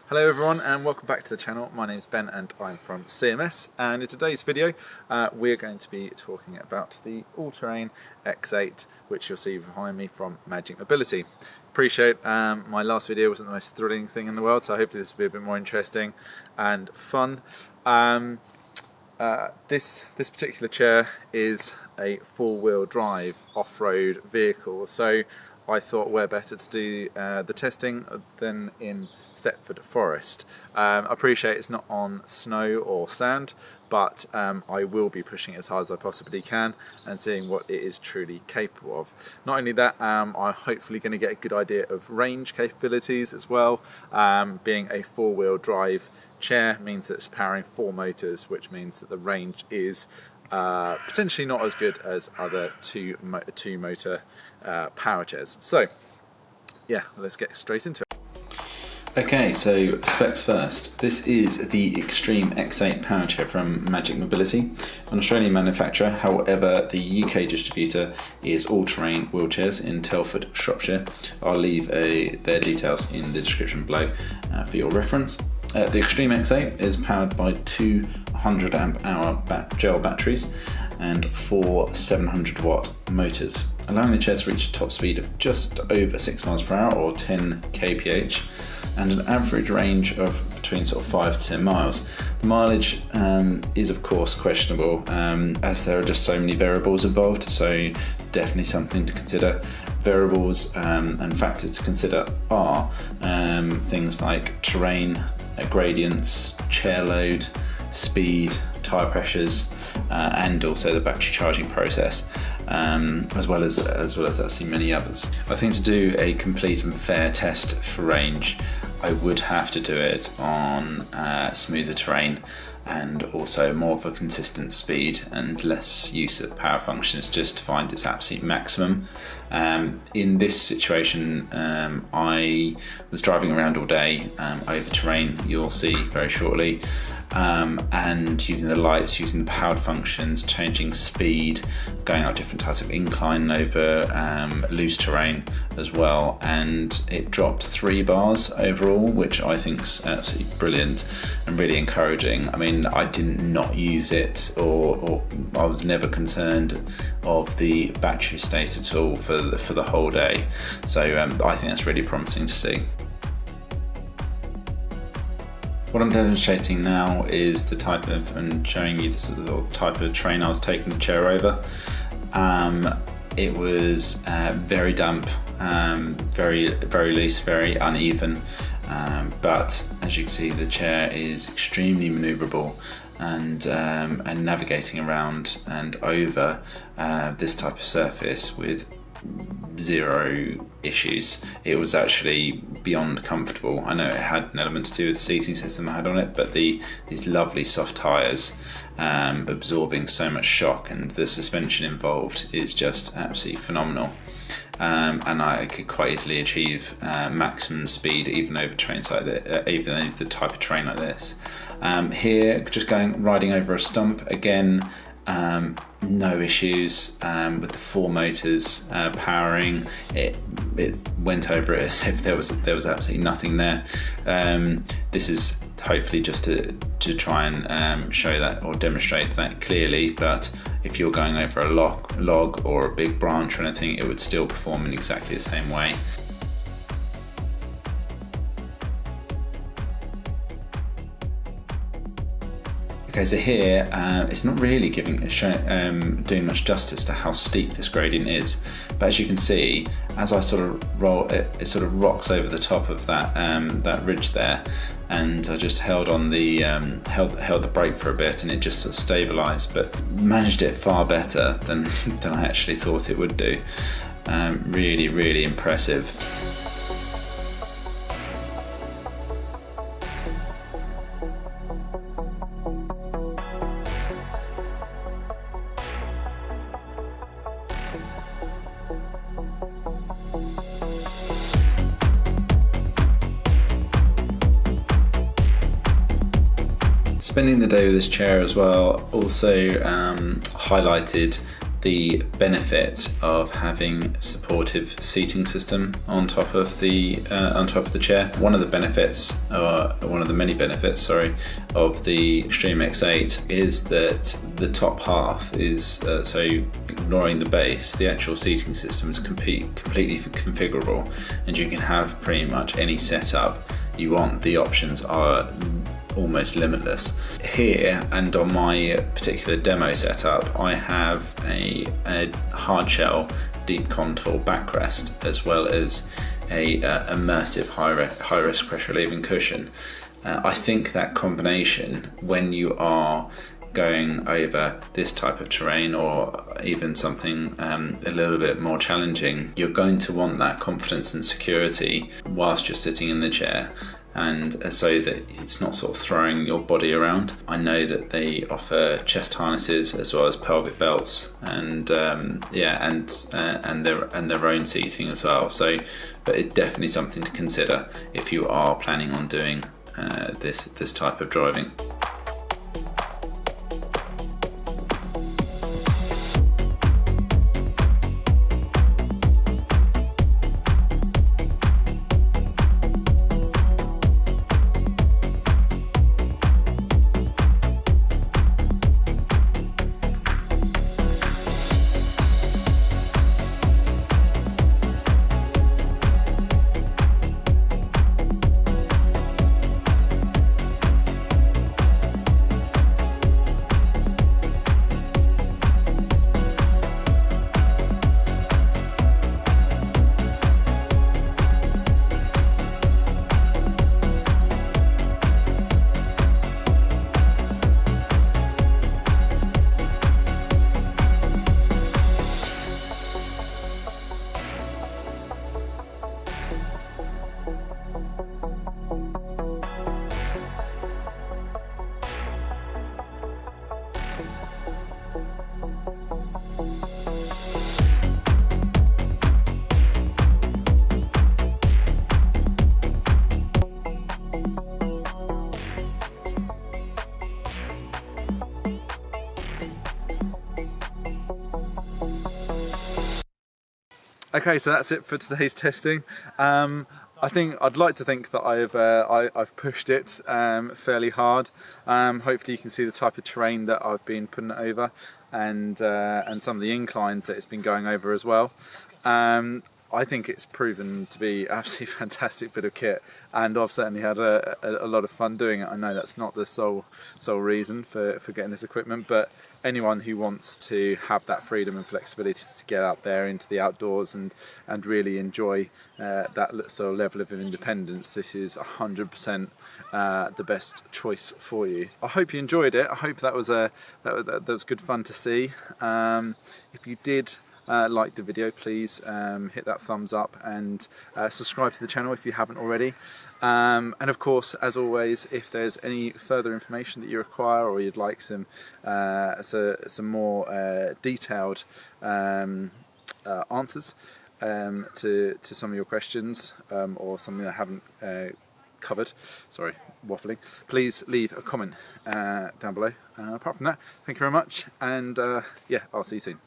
Hello everyone and welcome back to the channel. My name is Ben and I'm from CMS, and in today's video we're going to be talking about the all-terrain X8 which you'll see behind me from Magic Mobility. Appreciate my last video wasn't the most thrilling thing in the world, so hopefully this will be a bit more interesting and fun. This particular chair is a four-wheel drive off-road vehicle, so I thought where better to do the testing than in Thetford Forest. I appreciate it's not on snow or sand, but I will be pushing it as hard as I possibly can and seeing what it is truly capable of. Not only that, I'm hopefully going to get a good idea of range capabilities as well. Being a four-wheel drive chair means that it's powering 4 motors, which means that the range is potentially not as good as other two motor power chairs. So yeah, let's get straight into it. Okay, so specs first. This is the Extreme X8 power chair from Magic Mobility, an Australian manufacturer. However, the UK distributor is All Terrain Wheelchairs in Telford, Shropshire. I'll leave their details in the description below for your reference. The Extreme X8 is powered by 2 100 amp hour gel batteries and 4 700 watt motors, allowing the chair to reach a top speed of just over 6 miles per hour or 10 kph, and an average range of between sort of 5 to 10 miles. The mileage is of course questionable, as there are just so many variables involved, so definitely something to consider. Variables and factors to consider are things like terrain, gradients, chair load, speed, tyre pressures, and also the battery charging process, as well as actually many others. I think to do a complete and fair test for range, I would have to do it on smoother terrain and also more of a consistent speed and less use of power functions, just to find its absolute maximum. In this situation, I was driving around all day over terrain, you'll see very shortly, and using the lights, using the powered functions, changing speed, going out different types of incline over loose terrain as well, and it dropped 3 bars overall, which I think is absolutely brilliant and really encouraging. I mean, I did not use it, or I was never concerned of the battery state at all for the whole day, so I think that's really promising to see. What I'm demonstrating now is the type of, and showing you the sort of type of terrain I was taking the chair over. It was very damp, very loose, very uneven, but as you can see, the chair is extremely manoeuvrable, and navigating around and over this type of surface with 0 issues. It was actually beyond comfortable. I know it had an element to do with the seating system I had on it, but these lovely soft tyres absorbing so much shock, and the suspension involved is just absolutely phenomenal. And I could quite easily achieve maximum speed even over terrains like this, even over the type of terrain like this. Here, just riding over a stump again. No issues with the 4 motors powering it. It went over it as if there was absolutely nothing there. This is hopefully just to try and show that or demonstrate that clearly, but if you're going over a log or a big branch or anything, it would still perform in exactly the same way. Okay, so here it's not really doing much justice to how steep this gradient is, but as you can see, as I sort of roll it, it sort of rocks over the top of that ridge there, and I just held on the held the brake for a bit, and it just sort of stabilised, but managed it far better than I actually thought it would do. Really impressive. Spending the day with this chair as well also highlighted the benefit of having supportive seating system on top of the chair. One of the benefits, or one of the many benefits, sorry, of the Extreme X8 is that the top half is so ignoring the base, the actual seating system is completely configurable, and you can have pretty much any setup you want. The options are almost limitless. Here and on my particular demo setup, I have a hard shell deep contour backrest, as well as a immersive high risk pressure relieving cushion. I think that combination, when you are going over this type of terrain or even something a little bit more challenging, you're going to want that confidence and security whilst you're sitting in the chair, and so that it's not sort of throwing your body around. I know that they offer chest harnesses as well as pelvic belts, and their own seating as well. So, but it's definitely something to consider if you are planning on doing this type of driving. Okay, so that's it for today's testing. I'd like to think that I've pushed it fairly hard. Hopefully you can see the type of terrain that I've been putting it over, and some of the inclines that it's been going over as well. I think it's proven to be absolutely fantastic bit of kit, and I've certainly had a lot of fun doing it. I know that's not the sole reason for getting this equipment, but anyone who wants to have that freedom and flexibility to get out there into the outdoors and really enjoy that sort of level of independence, this is 100% the best choice for you. I hope you enjoyed it. I hope that was good fun to see. If you did like the video, please hit that thumbs up and subscribe to the channel if you haven't already. And of course, as always, if there's any further information that you require, or you'd like some more detailed answers to some of your questions, or something that I haven't covered, sorry, waffling, please leave a comment down below. Apart from that, thank you very much, and yeah, I'll see you soon.